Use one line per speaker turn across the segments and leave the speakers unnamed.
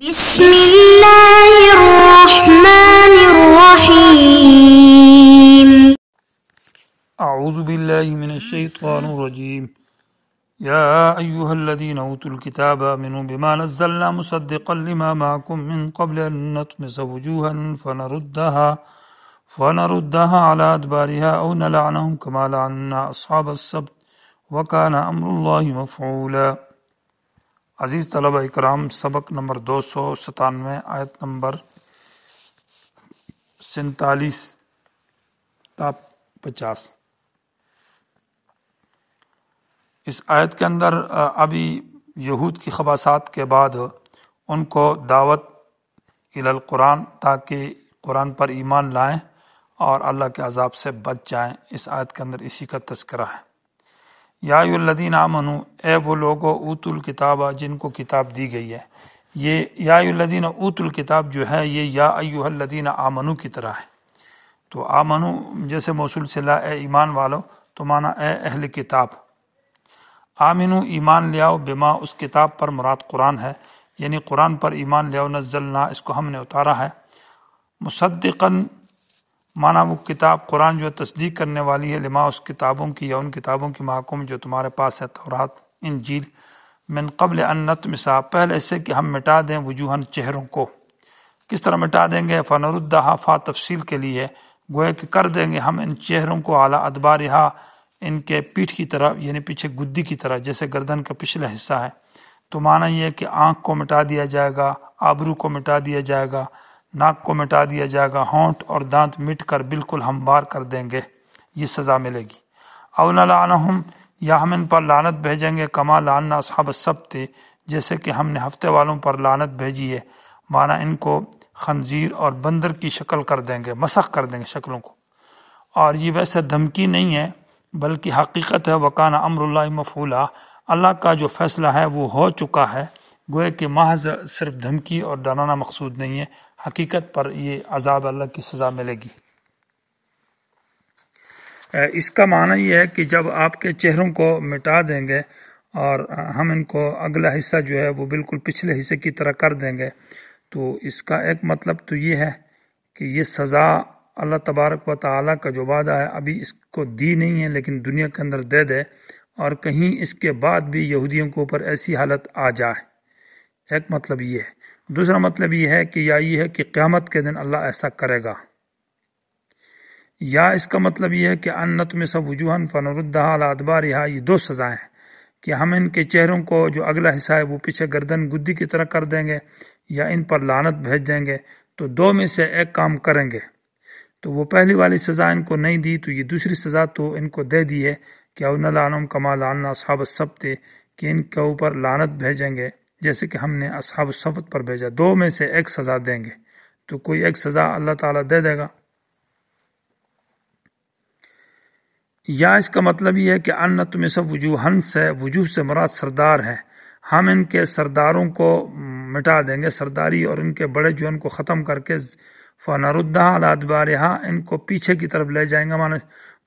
بسم اللہ الرحمن الرحیم
اعوذ باللہ من الشیطان الرجیم یا ایہا الذین اوتوا الکتاب آمنوا بما نزلنا مصدقا لما معکم من قبل ان نطمس وجوہا فنردها على ادبارها او نلعنهم كما لعنا اصحاب السبت وكان امر اللہ مفعولا۔ عزیز طلبہ اکرام، سبق نمبر 297، آیت نمبر 47 تا 50۔ اس آیت کے اندر ابھی یہود کی خباثات کے بعد ان کو دعوت الی القرآن تاکہ قرآن پر ایمان لائیں اور اللہ کے عذاب سے بچ جائیں، اس آیت کے اندر اسی کا تذکرہ ہے۔ یا ایھا الذین آمنوا، اے وہ لوگو اوتوا الکتاب جن کو کتاب دی گئی ہے۔ یہ یا ایھا الذین اوتوا الکتاب جو ہے یہ یا ایھا الذین آمنوا کی طرح ہے۔ تو آمنو جیسے موصول صلہ اے ایمان والو، تو معنی اے اہل کتاب۔ آمنو ایمان لے آؤ، بما اس کتاب پر مراد قرآن ہے، یعنی قرآن پر ایمان لے آؤ، نزلنا اس کو ہم نے اتارا ہے، مصدقاً مانا وہ کتاب قرآن جو تصدیق کرنے والی ہے، لما اس کتابوں کی یا ان کتابوں کی معکم جو تمہارے پاس ہے، تورات انجیل، من قبل ان نطمسا پہلے سے کہ ہم مٹا دیں، وجوہن چہروں کو۔ کس طرح مٹا دیں گے؟ فنردھا فا تفصیل کے لیے، گویا کہ کر دیں گے ہم ان چہروں کو اعلیٰ ادبارہا ان کے پیٹھ کی طرف، یعنی پیچھے گدی کی طرح، جیسے گردن کا پچھلا حصہ ہے۔ تو معنی یہ ہے کہ آنکھ کو مٹا دیا جائے گا، آبرو کو مٹا دیا جائے گا، ناک کو مٹا دیا جائے گا، ہونٹ اور دانت مٹ کر بالکل ہموار کر دیں گے، یہ سزا ملے گی۔ او نلعنہم یا ہم ان پر لعنت بھیجیں گے، کما لعنا اصحاب السبت جیسے کہ ہم نے ہفتے والوں پر لعنت بھیجی ہے، معنی ان کو خنزیر اور بندر کی شکل کر دیں گے، مسخ کر دیں گے شکلوں کو۔ اور یہ ویسے دھمکی نہیں ہے بلکہ حقیقت ہے، وکان امر اللہ مفعولا، اللہ کا جو فیصلہ ہے وہ ہو چکا ہے، گویا کہ محض صرف دھمکی اور ڈرانا مقصود نہیں ہے، حقیقت پر یہ عذاب اللہ کی سزا ملے گی۔ اس کا معنی یہ ہے کہ جب آپ کے چہروں کو مٹا دیں گے اور ہم ان کو اگلا حصہ جو ہے وہ بالکل پچھلے حصے کی طرح کر دیں گے، تو اس کا ایک مطلب تو یہ ہے کہ یہ سزا اللہ تبارک و تعالیٰ کا جو وعدہ ہے ابھی اس کو دی نہیں ہے لیکن دنیا کے اندر دے دے، اور کہیں اس کے بعد بھی یہودیوں کے اوپر ایسی حالت آ جائے، ایک مطلب یہ ہے۔ دوسرا مطلب یہ ہے کہ یا یہ ہے کہ قیامت کے دن اللہ ایسا کرے گا، یا اس کا مطلب یہ ہے کہ ان نطمس وجوہا فنردھا علی ادبارہا، یہ دو سزائیں ہیں کہ ہم ان کے چہروں کو جو اگلا حصہ ہے وہ پیچھے گردن گدی کی طرح کر دیں گے، یا ان پر لعنت بھیج دیں گے، تو دو میں سے ایک کام کریں گے۔ تو وہ پہلی والی سزا ان کو نہیں دی تو یہ دوسری سزا تو ان کو دے دی ہے کہ او نلعنہم کما لعنا اصحاب السبت، کہ ان کے اوپر لعنت بھیجیں گے جیسے کہ ہم نے اصحاب السبت پر بھیجا، دو میں سے ایک سزا دیں گے، تو کوئی ایک سزا اللہ تعالیٰ دے دے گا۔ یا اس کا مطلب یہ ہے کہ ان نطمس وجوہن سے، وجوہ سے مراد سردار ہے، ہم ان کے سرداروں کو مٹا دیں گے، سرداری اور ان کے بڑے جو ان کو ختم کر کے، فنردھا علی ادبارہا ان کو پیچھے کی طرف لے جائیں گے، معنی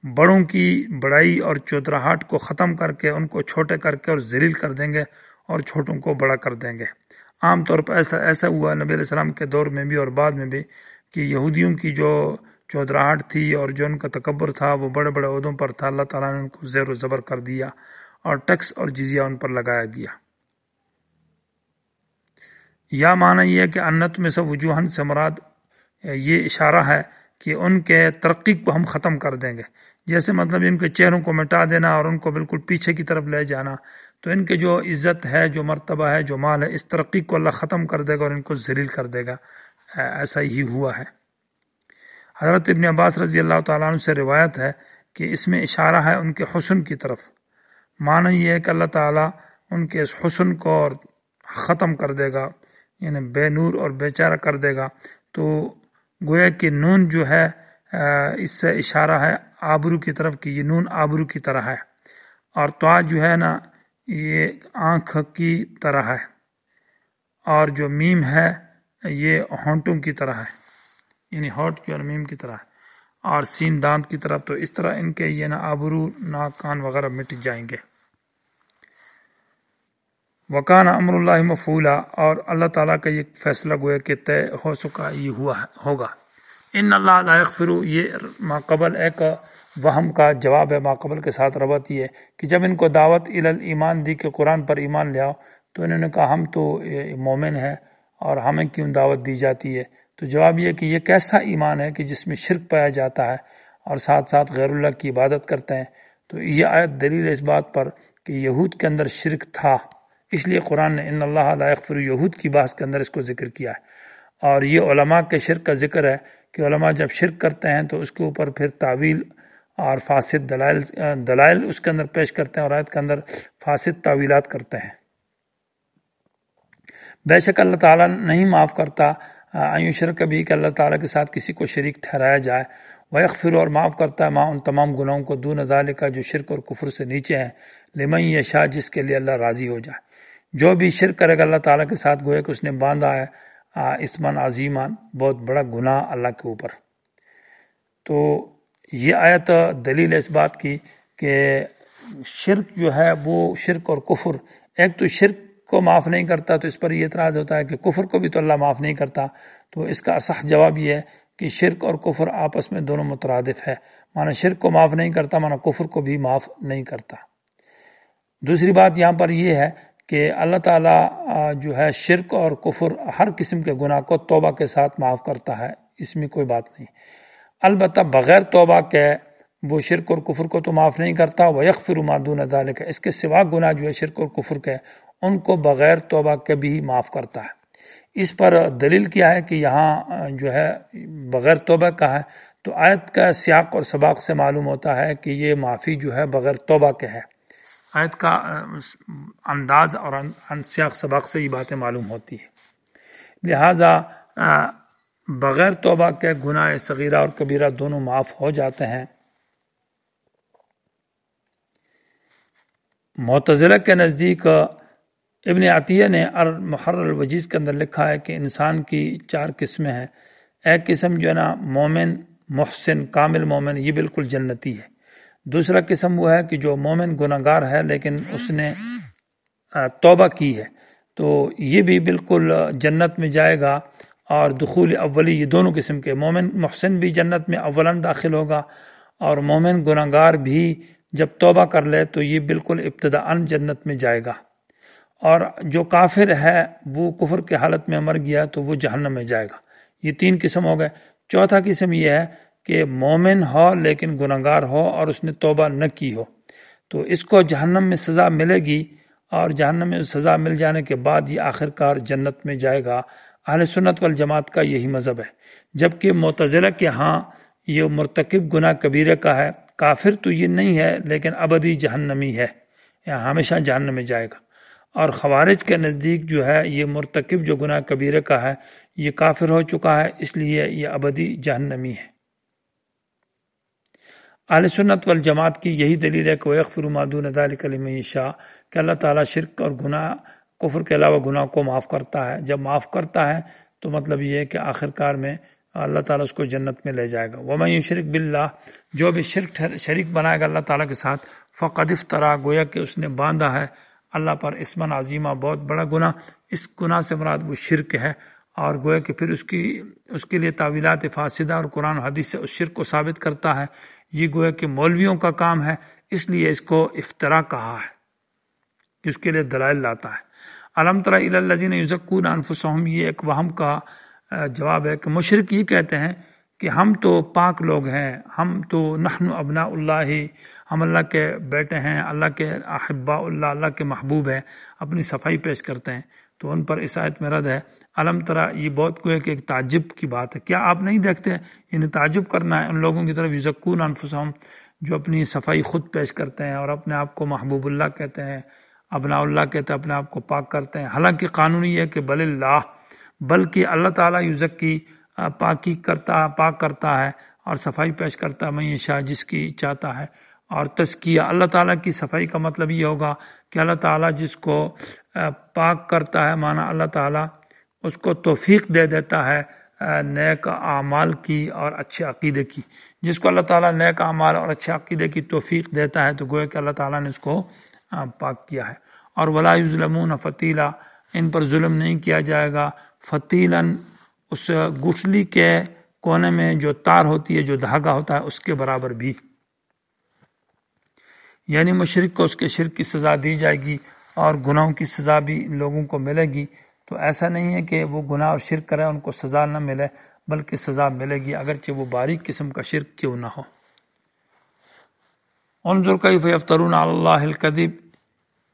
بڑوں کی بڑائی اور چودراہٹ کو ختم کر کے ان کو چھوٹے کر کے اور ذلیل کر دیں گے اور چھوٹوں کو بڑا کر دیں گے۔ عام طور پر ایسا ہوا نبی علیہ السلام کے دور میں بھی اور بعد میں بھی کہ یہودیوں کی جو چودراہٹ تھی اور جو ان کا تکبر تھا وہ بڑے بڑے عہدوں پر تھا، اللہ تعالیٰ نے ان کو زیر و زبر کر دیا اور ٹیکس اور جزیہ ان پر لگایا گیا۔ یا معنی یہ ہے کہ ان نطمس وجوہن سے مراد یہ اشارہ ہے کہ ان کے ترقی کو ہم ختم کر دیں گے، جیسے مطلب ان کے چہروں کو مٹا دینا اور ان کو بالکل پیچھے کی طرف لے جانا، تو ان کے جو عزت ہے، جو مرتبہ ہے، جو مال ہے، اس ترقی کو اللہ ختم کر دے گا اور ان کو ذلیل کر دے گا۔ ایسا ہی ہوا ہے۔ حضرت ابن عباس رضی اللہ تعالیٰ عنہ سے روایت ہے کہ اس میں اشارہ ہے ان کے حسن کی طرف، معنی یہ ہے کہ اللہ تعالیٰ ان کے اس حسن کو اور ختم کر دے گا، یعنی بے نور اور بے چارہ کر دے گا۔ تو گویا کہ نون جو ہے اس سے اشارہ ہے آبرو کی طرف کہ یہ نون آبرو کی طرح ہے، اور طا جو ہے نا یہ آنکھ کی طرح ہے، اور جو میم ہے یہ ہونٹوں کی طرح ہے، یعنی ہونٹ کی اور میم کی طرح ہے، اور سین دانت کی طرف، تو اس طرح ان کے یہ نا آبرو، ناک، کان وغیرہ مٹ جائیں گے۔ وکان امر اللہ مفعولا، اور اللہ تعالیٰ کا یہ فیصلہ گویا کہ طے ہو چکا، یہ ہوگا۔ ان اللہ لا یغفر، یہ ماقبل ایک وہم کا جواب ہے، ماقبل کے ساتھ ربط یہ ہے کہ جب ان کو دعوت الی الایمان دی کہ قرآن پر ایمان لے آؤ، تو انہوں نے کہا ہم تو مومن ہیں اور ہمیں کیوں دعوت دی جاتی ہے؟ تو جواب یہ کہ یہ کیسا ایمان ہے کہ جس میں شرک پایا جاتا ہے اور ساتھ ساتھ غیر اللہ کی عبادت کرتے ہیں۔ تو یہ آیت دلیل ہے اس بات پر کہ یہود کے اندر شرک تھا، اس لیے قرآن نے ان اللہ لا یغفر یہود کی بحث کے اندر اس کو ذکر کیا ہے۔ اور یہ علماء کے شرک کا ذکر ہے کہ علماء جب شرک کرتے ہیں تو اس کے اوپر پھر تعویل اور فاسد دلائل اس کے اندر پیش کرتے ہیں اور آیت کے اندر فاسد تعویلات کرتے ہیں۔ بے شک اللہ تعالیٰ نہیں معاف کرتا ان شرک بھی، کہ اللہ تعالیٰ کے ساتھ کسی کو شریک ٹھہرایا جائے، ویغفر، اور معاف کرتا ہے، ان تمام گناہوں کو، دون ذالک، جو شرک اور کفر سے نیچے ہیں، لمن یشاء، جس کے لیے اللہ راضی ہو جائے۔ جو بھی شرک کرے گا اللہ تعالیٰ کے ساتھ، گویا کہ اس نے باندھا ہے اسمن عظیمان، بہت بڑا گناہ اللہ کے اوپر۔ تو یہ آیت دلیل ہے اس بات کی کہ شرک جو ہے وہ شرک اور کفر، ایک تو شرک کو معاف نہیں کرتا، تو اس پر یہ اعتراض ہوتا ہے کہ کفر کو بھی تو اللہ معاف نہیں کرتا۔ تو اس کا اصح جواب یہ ہے کہ شرک اور کفر آپس میں دونوں مترادف ہے، مانا شرک کو معاف نہیں کرتا، مانا کفر کو بھی معاف نہیں کرتا۔ دوسری بات یہاں پر یہ ہے کہ اللہ تعالیٰ جو ہے شرک اور کفر ہر قسم کے گناہ کو توبہ کے ساتھ معاف کرتا ہے، اس میں کوئی بات نہیں۔ البتہ بغیر توبہ کے وہ شرک اور کفر کو تو معاف نہیں کرتا، وَيَغْفِرُ مَا دُونَ ذَلِكَ، اس کے سوا گناہ جو ہے شرک اور کفر کے، ان کو بغیر توبہ کے بھی معاف کرتا ہے۔ اس پر دلیل کیا ہے کہ یہاں جو ہے بغیر توبہ کا ہے، تو آیت کا سیاق اور سباق سے معلوم ہوتا ہے کہ یہ معافی جو ہے بغیر توبہ کے ہے۔ آیت کا انداز اور سیاق سباق سے یہ باتیں معلوم ہوتی ہے۔ لہٰذا بغیر توبہ کے گناہ صغیرہ اور کبیرہ دونوں معاف ہو جاتے ہیں۔ معتزلہ کے نزدیک ابن عطیہ نے المحرر الوجیز کے اندر لکھا ہے کہ انسان کی 4 قسمیں ہیں۔ ایک قسم جو ہے نا مومن، محسن، کامل مومن، یہ بالکل جنتی ہے۔ دوسرا قسم وہ ہے کہ جو مومن گناہگار ہے لیکن اس نے توبہ کی ہے، تو یہ بھی بالکل جنت میں جائے گا۔ اور دخول اولی، یہ دونوں قسم کے، مومن محسن بھی جنت میں اولاً داخل ہوگا، اور مومن گناہگار بھی جب توبہ کر لے تو یہ بالکل ابتداءً جنت میں جائے گا۔ اور جو کافر ہے وہ کفر کے حالت میں مر گیا تو وہ جہنم میں جائے گا۔ یہ 3 قسم ہو گئے۔ چوتھا قسم یہ ہے کہ مومن ہو لیکن گناہگار ہو اور اس نے توبہ نہ کی ہو، تو اس کو جہنم میں سزا ملے گی، اور جہنم میں سزا مل جانے کے بعد یہ آخرکار جنت میں جائے گا۔ اہل سنت والجماعت کا یہی مذہب ہے، جبکہ معتزلہ کے ہاں یہ مرتکب گناہ کبیرہ کا ہے، کافر تو یہ نہیں ہے لیکن ابدی جہنمی ہے، یا ہمیشہ جہنم میں جائے گا۔ اور خوارج کے نزدیک جو ہے یہ مرتکب جو گناہ کبیرہ کا ہے یہ کافر ہو چکا ہے، اس لیے یہ ابدی جہنمی ہے۔ اہل سنت والجماعت کی یہی دلیل ہے کہ وَيَغْفِرُ مَا دُونَ ذَلِكَ لِمَن يَشَاءُ، کہ اللہ تعالیٰ شرک اور گناہ، کفر کے علاوہ گناہ کو معاف کرتا ہے۔ جب معاف کرتا ہے تو مطلب یہ ہے کہ آخرکار میں اللہ تعالیٰ اس کو جنت میں لے جائے گا۔ وَمَن يُشْرِكْ بِاللَّهِ، جو بھی شریک بنائے گا اللہ تعالیٰ کے ساتھ، فَقَدِ افْتَرَىٰ، گویا کہ اس نے باندھا ہے اللہ پر اسمًا عظیمہ، بہت بڑا گناہ۔ اس گناہ سے مراد وہ شرک ہے، اور گویا کہ پھر اس کے لیے تعویلات فاسدہ اور قرآن و حدیث سے اس شرک کو ثابت کرتا ہے۔ یہ گویا کہ مولویوں کا کام ہے، اس لیے اس کو افتراء کہا ہے کہ اس کے لیے دلائل لاتا ہے۔ الم تر الی الذین یزکون انفسہم، یہ ایک وہم کا جواب ہے کہ مشرک یہ کہتے ہیں کہ ہم تو پاک لوگ ہیں، ہم تو نحن ابناء اللہ، ہم اللہ کے بیٹے ہیں، اللہ کے احباء اللہ، اللہ کے محبوب ہیں، اپنی صفائی پیش کرتے ہیں۔ تو ان پر اس آیت میں رد ہے۔ علم ترا، یہ بہت کوئی کہ ایک تعجب کی بات ہے، کیا آپ نہیں دیکھتے؟ یعنی تعجب کرنا ہے ان لوگوں کی طرف، یزکون انفسہم، جو اپنی صفائی خود پیش کرتے ہیں اور اپنے آپ کو محبوب اللہ کہتے ہیں، ابناء اللہ کہتے ہیں، اپنے آپ کو پاک کرتے ہیں۔ حالانکہ قانون یہ ہے کہ بل اللہ، بلکہ اللہ تعالیٰ یزکی، پاک کرتا ہے اور صفائی پیش کرتا ہے، من یشاء، جس کی چاہتا ہے۔ اور تزکیہ، اللہ تعالیٰ کی صفائی کا مطلب یہ ہوگا کہ اللہ تعالیٰ جس کو پاک کرتا ہے، مانا اللہ تعالیٰ اس کو توفیق دے دیتا ہے نیک اعمال کی اور اچھے عقیدے کی۔ جس کو اللہ تعالیٰ نیک اعمال اور اچھے عقیدے کی توفیق دیتا ہے تو گویا کہ اللہ تعالیٰ نے اس کو پاک کیا ہے۔ اور ولا یظلمون فتیلا، ان پر ظلم نہیں کیا جائے گا، فتیلاً اس گٹھلی کے کونے میں جو تار ہوتی ہے، جو دھاگا ہوتا ہے، اس کے برابر بھی، یعنی مشرک کو اس کے شرک کی سزا دی جائے گی اور گناہوں کی سزا بھی لوگوں کو ملے گی۔ تو ایسا نہیں ہے کہ وہ گناہ اور شرک کرے ان کو سزا نہ ملے، بلکہ سزا ملے گی اگرچہ وہ باریک قسم کا شرک کیوں نہ ہو۔ انظر کیف یفترون علی اللہ الکذب،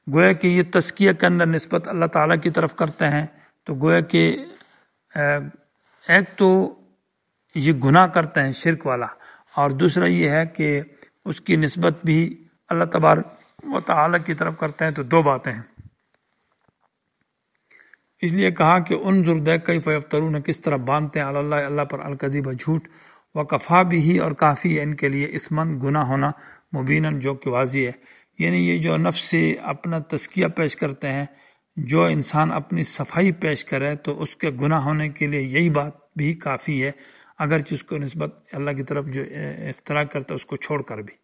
گویا کہ یہ تزکیہ کے اندر نسبت اللہ تعالیٰ کی طرف کرتے ہیں، تو گویا کہ ایک تو یہ گناہ کرتے ہیں شرک والا، اور دوسرا یہ ہے کہ اس کی نسبت بھی اللہ تبارک و تعالیٰ کی طرف کرتے ہیں، تو دو باتیں ہیں۔ اس لیے کہا کہ انظر دیکھ کیف یفترون، کس طرح باندھتے ہیں علی اللہ، اللہ پر الکذب جھوٹ، وکفا بھی، اور کافی ہے ان کے لیے، اسمن گناہ ہونا، مبیناً جو کہ واضح ہے۔ یعنی یہ جو نفس سے اپنا تزکیہ پیش کرتے ہیں، جو انسان اپنی صفائی پیش کرے تو اس کے گناہ ہونے کے لیے یہی بات بھی کافی ہے، اگرچہ اس کو نسبت اللہ کی طرف جو اختراع کرتا ہے اس کو چھوڑ کر بھی۔